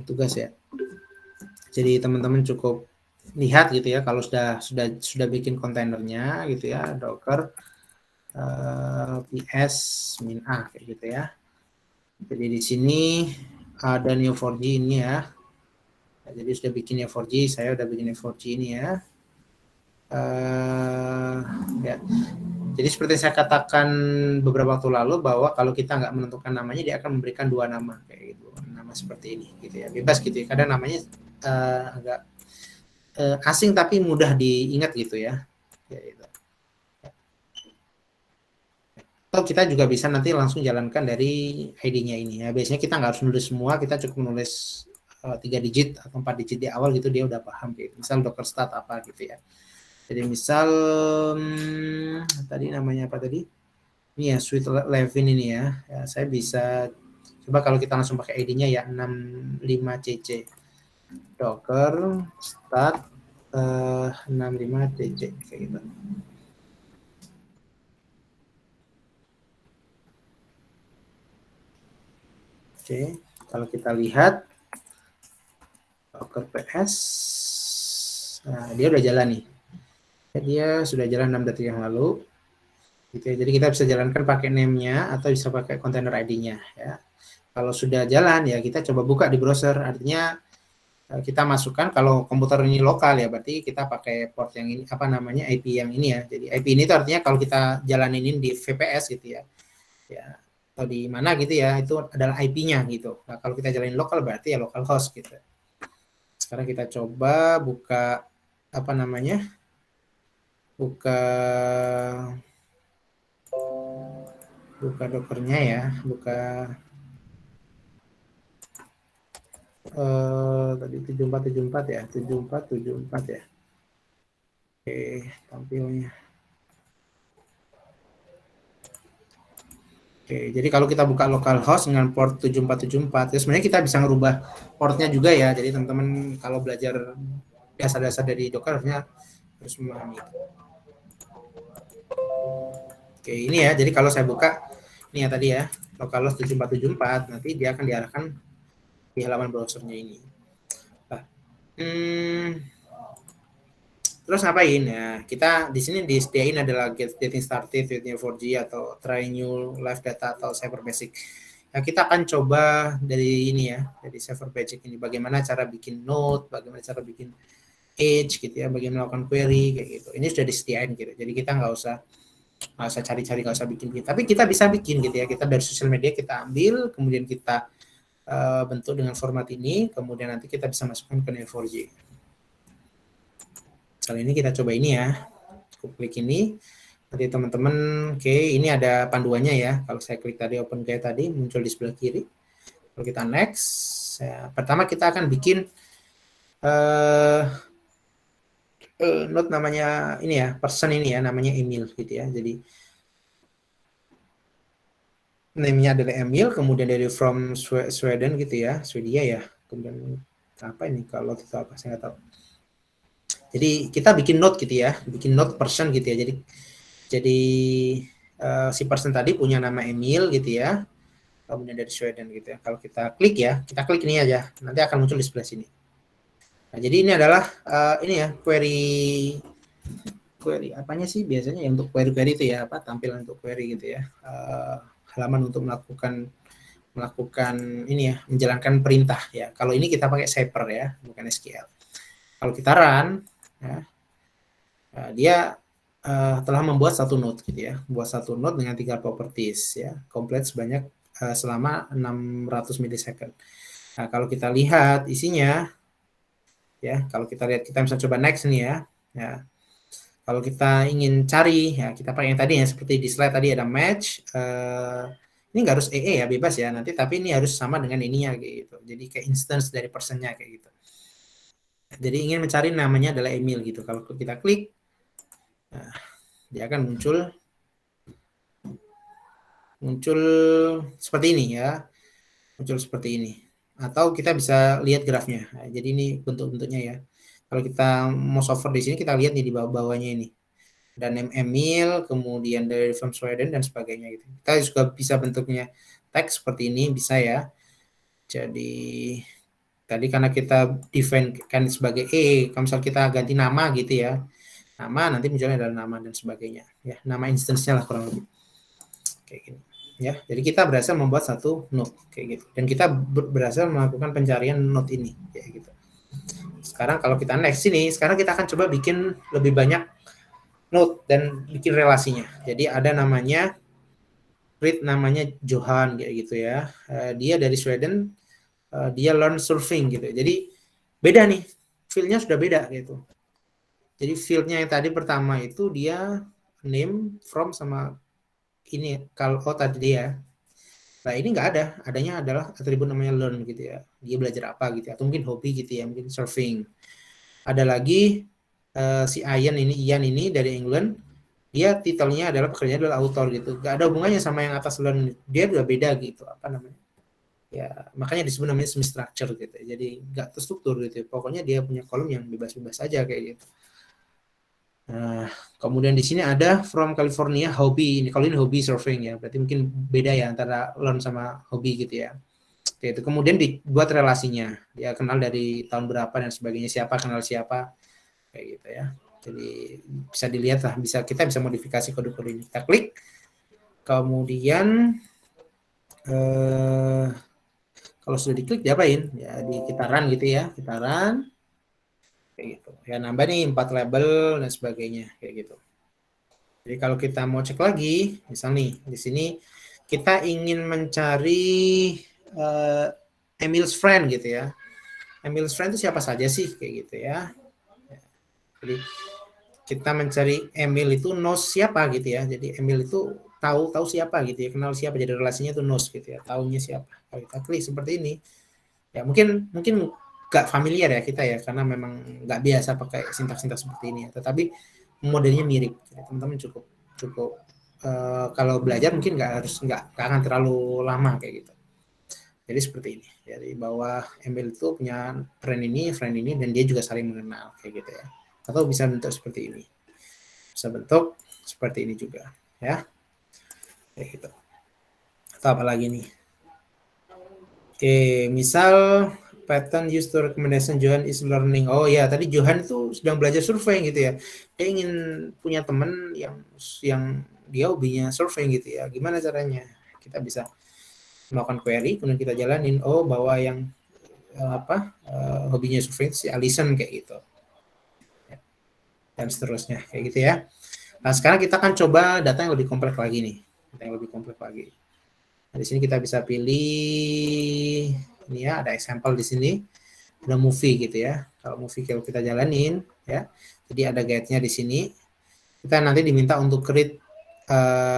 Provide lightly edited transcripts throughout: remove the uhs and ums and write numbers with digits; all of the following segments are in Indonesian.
tugas ya. Jadi teman-teman cukup lihat gitu ya kalau sudah bikin kontainernya gitu ya, Docker ps -a kayak gitu ya. Jadi di sini ada Neo4j ini ya. Jadi sudah bikin Neo4j, saya udah bikin Neo4j ini ya. Ya. Jadi seperti saya katakan beberapa waktu lalu bahwa kalau kita nggak menentukan namanya, dia akan memberikan 2 nama kayak gitu, nama seperti ini gitu ya, bebas gitu ya. Kadang namanya agak asing tapi mudah diingat gitu ya. Gitu. Atau kita juga bisa nanti langsung jalankan dari ID-nya ini ya. Biasanya kita nggak harus nulis semua, kita cukup nulis 3 digit atau 4 digit di awal gitu, dia udah paham gitu. Misal docker start apa gitu ya. Jadi misal tadi namanya apa tadi? Ini ya Sweet Levin ini ya. Ya saya bisa coba kalau kita langsung pakai ID-nya ya 65cc. Docker start 65cc kayak gitu. Oke, kalau kita lihat Docker PS, nah, dia udah jalan nih. Dia sudah jalan 6 detik yang lalu. Gitu ya. Jadi kita bisa jalankan pakai name-nya atau bisa pakai container ID-nya. Ya. Kalau sudah jalan ya kita coba buka di browser. Artinya kita masukkan kalau komputer ini lokal ya berarti kita pakai port yang ini apa namanya IP yang ini ya. Jadi IP ini itu artinya kalau kita jalanin ini di VPS gitu ya. Ya atau di mana gitu ya itu adalah IP-nya gitu. Nah, kalau kita jalanin lokal berarti ya localhost gitu. Sekarang kita coba buka apa namanya? Buka Dockernya ya, buka tadi 7474 ya, 7474 ya. Oke, tampilnya. Oke, jadi kalau kita buka localhost dengan port 7474, ya sebenarnya kita bisa ngerubah portnya juga ya. Jadi teman-teman kalau belajar dasar-dasar dari Docker harus memahami. Oke, ini ya. Jadi kalau saya buka ini ya tadi ya, localhost 7474, nanti dia akan diarahkan di halaman browsernya ini. Nah, terus ngapain ya? Kita di sini disediain adalah getting started with Neo4j atau try new live data atau Cyber Basic. Nah, kita akan coba dari ini ya, dari Cyber Basic ini bagaimana cara bikin node, bagaimana cara bikin edge gitu ya, bagaimana melakukan query kayak gitu. Ini sudah disediain gitu. Jadi kita nggak usah cari-cari, nggak usah bikin. Tapi kita bisa bikin gitu ya. Kita dari sosial media kita ambil, kemudian kita bentuk dengan format ini, kemudian nanti kita bisa masukkan ke Neo4j. Kali ini kita coba ini ya. Aku klik ini. Nanti teman-teman, oke, ini ada panduannya ya. Kalau saya klik tadi open kayak tadi, muncul di sebelah kiri. Kalau kita next, pertama kita akan bikin node namanya ini ya, person ini ya, namanya Emil gitu ya. Jadi name-nya adalah Emil, kemudian dari from Sweden gitu ya, Swedia ya. Kemudian apa ini kalau itu apa saya nggak tahu. Jadi kita bikin node gitu ya, bikin node person gitu ya. Jadi si person tadi punya nama Emil gitu ya, kemudian dari Sweden gitu ya. Kalau kita klik ini aja, nanti akan muncul di sebelah sini. Nah, jadi ini adalah ini ya query apanya sih biasanya ya untuk query itu ya apa tampilan untuk query gitu ya, halaman untuk melakukan ini ya menjalankan perintah ya. Kalau ini kita pakai Cyper ya, bukan SQL. Kalau kita run ya, dia telah membuat satu node gitu ya, buat satu node dengan 3 properties ya, komplit sebanyak selama 600 milisecond. Nah, kalau kita lihat isinya ya, kalau kita lihat kita bisa coba next nih ya. Ya. Kalau kita ingin cari ya kita pakai yang tadi ya seperti di slide tadi ada match ini nggak harus EE ya bebas ya nanti tapi ini harus sama dengan ininya gitu. Jadi kayak instance dari personnya kayak gitu. Jadi ingin mencari namanya adalah Emil gitu. Kalau kita klik nah, dia akan muncul seperti ini ya. Muncul seperti ini. Atau kita bisa lihat grafnya. Nah, jadi ini bentuk-bentuknya ya. Kalau kita mau over di sini kita lihat nih di bawah-bawahnya ini. Dan name Emil, kemudian dari from Sweden dan sebagainya gitu. Kita juga bisa bentuknya teks seperti ini bisa ya. Jadi Tadi karena kita define kan sebagai kalau misal kita ganti nama gitu ya, nama nanti munculnya adalah nama dan sebagainya ya, nama instance-nya lah kurang lebih kayak gini ya. Jadi kita berhasil membuat satu node kayak gitu, dan kita berhasil melakukan pencarian node ini kayak gitu. Sekarang kalau kita next sini, sekarang kita akan coba bikin lebih banyak node dan bikin relasinya. Jadi ada namanya read, namanya Johan kayak gitu ya. Dia dari Sweden, dia learn surfing gitu. Jadi beda nih, fieldnya sudah beda gitu. Jadi fieldnya yang tadi pertama itu dia name, from, sama ini kalau tadi dia. Nah ini nggak ada, adanya adalah atribut namanya learn gitu ya. Dia belajar apa gitu ya, atau mungkin hobi gitu ya, mungkin surfing. Ada lagi si Ian ini dari England, dia titelnya adalah pekerjaan adalah author gitu. Gak ada hubungannya sama yang atas learn, dia udah beda gitu, apa namanya? Ya makanya disebut namanya semi structure gitu. Jadi nggak terstruktur gitu. Pokoknya dia punya kolom yang bebas-bebas aja kayak gitu. Nah, kemudian di sini ada from California hobi. Ini kalau ini hobi surfing ya, berarti mungkin beda ya antara learn sama hobi gitu ya. Oke, itu kemudian dibuat relasinya. Dia kenal dari tahun berapa dan sebagainya, siapa kenal siapa kayak gitu ya. Jadi bisa dilihat lah, kita bisa modifikasi kode-kode ini. Kita klik, kemudian kalau sudah diklik diapain? Ya kita run gitu ya, kita run kayak gitu. Ya nambah nih 4 label dan sebagainya kayak gitu. Jadi kalau kita mau cek lagi, misal nih di sini kita ingin mencari Emil's friend gitu ya. Emil's friend itu siapa saja sih kayak gitu ya. Jadi kita mencari Emil itu knows siapa gitu ya. Jadi Emil itu tahu siapa gitu ya, kenal siapa, jadi relasinya itu knows gitu ya, tahunya siapa. Kalau kita klik seperti ini, ya mungkin nggak familiar ya kita ya, karena memang nggak biasa pakai sintaks-sintaks seperti ini ya. Tetapi modelnya mirip. Jadi teman-teman cukup kalau belajar mungkin nggak akan terlalu lama kayak gitu. Jadi seperti ini. Jadi bahwa Emil itu punya friend ini, dan dia juga saling mengenal kayak gitu ya. Atau bisa bentuk seperti ini. Bisa bentuk seperti ini juga ya. Kayak gitu. Atau apa lagi nih? Oke, misal pattern used to recommendation Johan is learning. Oh ya, tadi Johan itu sedang belajar survei gitu ya. Dia ingin punya teman yang dia hobinya survei gitu ya. Gimana caranya? Kita bisa melakukan query, kemudian kita jalanin. Oh, bahwa yang hobinya survei si Alison kayak gitu. Dan seterusnya kayak gitu ya. Nah, sekarang kita akan coba data yang lebih kompleks lagi nih. Data yang lebih kompleks lagi. Nah, di sini kita bisa pilih ini ya, ada example di sini, ada movie gitu ya. Kalau movie kalau kita jalanin ya, jadi ada guide-nya di sini. Kita nanti diminta untuk create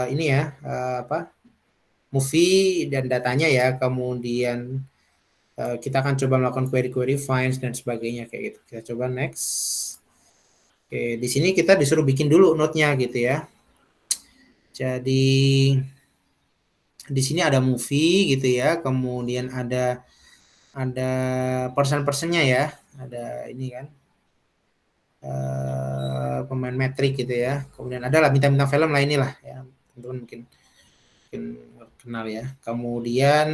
ini ya, movie dan datanya ya. Kemudian kita akan coba melakukan query finds dan sebagainya kayak gitu. Kita coba next. Oke, di sini kita disuruh bikin dulu note-nya gitu ya. Jadi di sini ada movie gitu ya, kemudian ada person-personnya ya, ada ini kan pemain metrik gitu ya, kemudian ada lah bintang-bintang film lah inilah ya, teman-teman mungkin kenal ya. Kemudian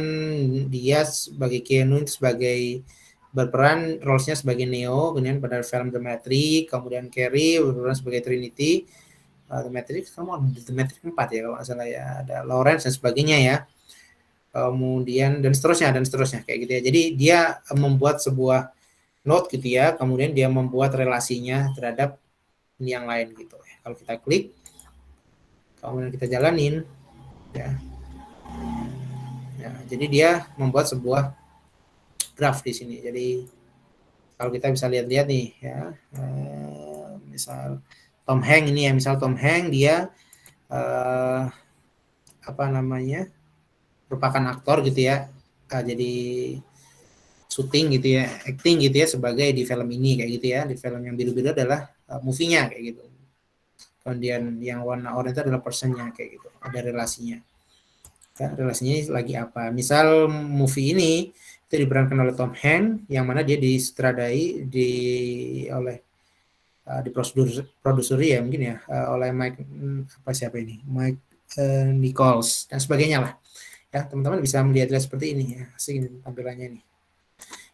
dia sebagai Keanu sebagai berperan role-nya sebagai Neo, kemudian pada film The Matrix, kemudian Carrie berperan sebagai Trinity. The Matrix, kamu The Matrix 4 ya kalau nggak salah ya, ada Lawrence dan sebagainya ya. Kemudian dan seterusnya kayak gitu ya. Jadi dia membuat sebuah note gitu ya, kemudian dia membuat relasinya terhadap yang lain gitu. Kalau kita klik, kemudian kita jalanin, ya. Ya, jadi dia membuat sebuah graph di sini. Jadi kalau kita bisa lihat-lihat nih, ya, misal Tom Hanks ini ya, misal Tom Hanks dia apa namanya, merupakan aktor gitu ya, jadi syuting gitu ya, acting gitu ya sebagai di film ini kayak gitu ya. Di film yang biru-biru adalah movie-nya kayak gitu. Kemudian yang warna oranye itu adalah person-nya kayak gitu. Ada relasinya. Ya, relasinya lagi apa? Misal movie ini itu diperankan oleh Tom Hanks, yang mana dia disutradai oleh produseri ya mungkin ya, oleh Mike siapa ini? Mike Nichols dan sebagainya lah. Ya, teman-teman bisa melihat seperti ini ya. Asik ini tampilannya nih.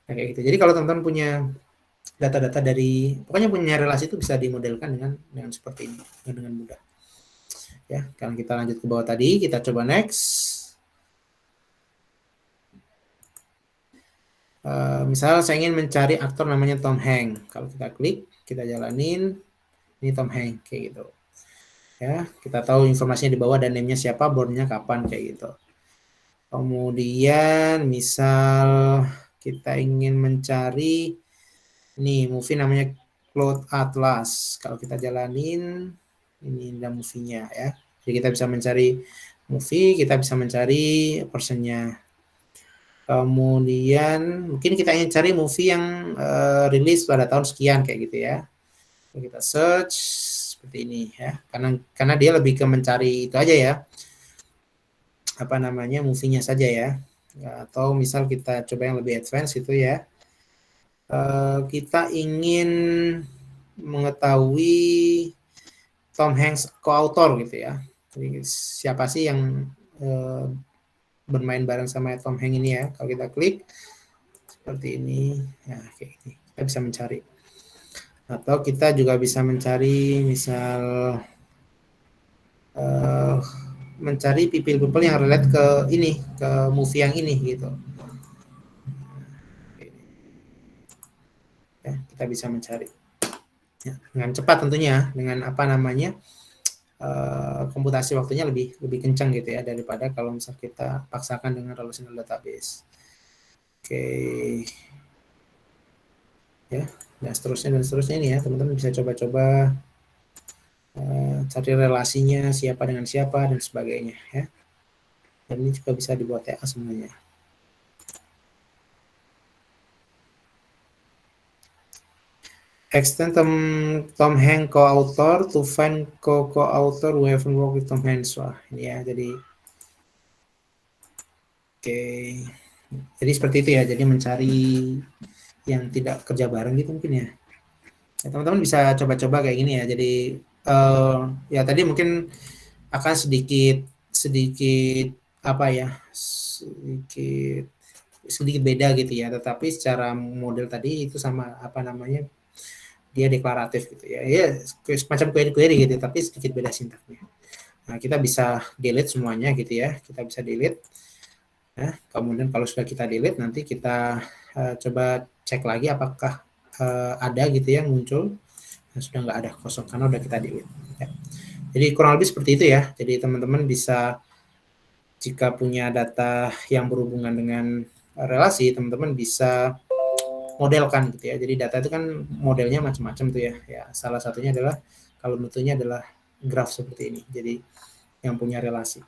Nah, kayak gitu. Jadi kalau teman-teman punya data-data dari, pokoknya punya relasi itu bisa dimodelkan dengan seperti ini, dengan mudah. Ya, sekarang kita lanjut ke bawah tadi, kita coba next. Misal saya ingin mencari aktor namanya Tom Hanks. Kalau kita klik, kita jalanin, ini Tom Hanks kayak gitu. Ya, kita tahu informasinya di bawah dan name-nya siapa, born-nya kapan kayak gitu. Kemudian misal kita ingin mencari nih movie namanya Cloud Atlas. Kalau kita jalanin, ini ada movie-nya ya. Jadi kita bisa mencari movie, kita bisa mencari personnya. Kemudian mungkin kita ingin cari movie yang rilis pada tahun sekian kayak gitu ya. Kita search seperti ini ya. Karena dia lebih ke mencari itu aja ya. Apa namanya movie-nya saja ya. Atau misal kita coba yang lebih advance itu ya. Kita ingin mengetahui Tom Hanks co-author gitu ya. Jadi siapa sih yang bermain bareng sama Tom Hanks ini ya. Kalau kita klik seperti ini, ya kayak ini. Kita bisa mencari. Atau kita juga bisa mencari misal mencari people yang relate ke ini, ke movie yang ini gitu. Ya, kita bisa mencari. Ya, dengan cepat tentunya, dengan apa namanya, komputasi waktunya lebih kencang gitu ya daripada kalau misal kita paksakan dengan relational database. Oke. Ya, dan seterusnya ini ya, teman-teman bisa coba-coba cari relasinya siapa dengan siapa dan sebagainya ya. Dan ini juga bisa dibuat TA semuanya. Extend Tom Hanks co-author to find co-author who haven't worked with Tom Hanks. Wah, ini ya, jadi oke. Jadi seperti itu ya, jadi mencari yang tidak kerja bareng gitu mungkin ya. Ya, teman-teman bisa coba-coba kayak gini ya. Jadi ya tadi mungkin akan sedikit apa ya, sedikit beda gitu ya. Tetapi secara model tadi itu sama apa namanya, dia deklaratif gitu ya. Ya semacam query gitu, tapi sedikit beda sintaknya. Nah, kita bisa delete semuanya gitu ya. Kita bisa delete. Nah, kemudian kalau sudah kita delete, nanti kita coba cek lagi apakah ada gitu yang muncul. Nah, sudah nggak ada, kosong karena udah kita delete. Ya. Jadi kurang lebih seperti itu ya. Jadi teman-teman bisa, jika punya data yang berhubungan dengan relasi, teman-teman bisa modelkan gitu ya. Jadi data itu kan modelnya macam-macam tuh ya. Ya, salah satunya adalah kalau bentuknya adalah graf seperti ini. Jadi yang punya relasi.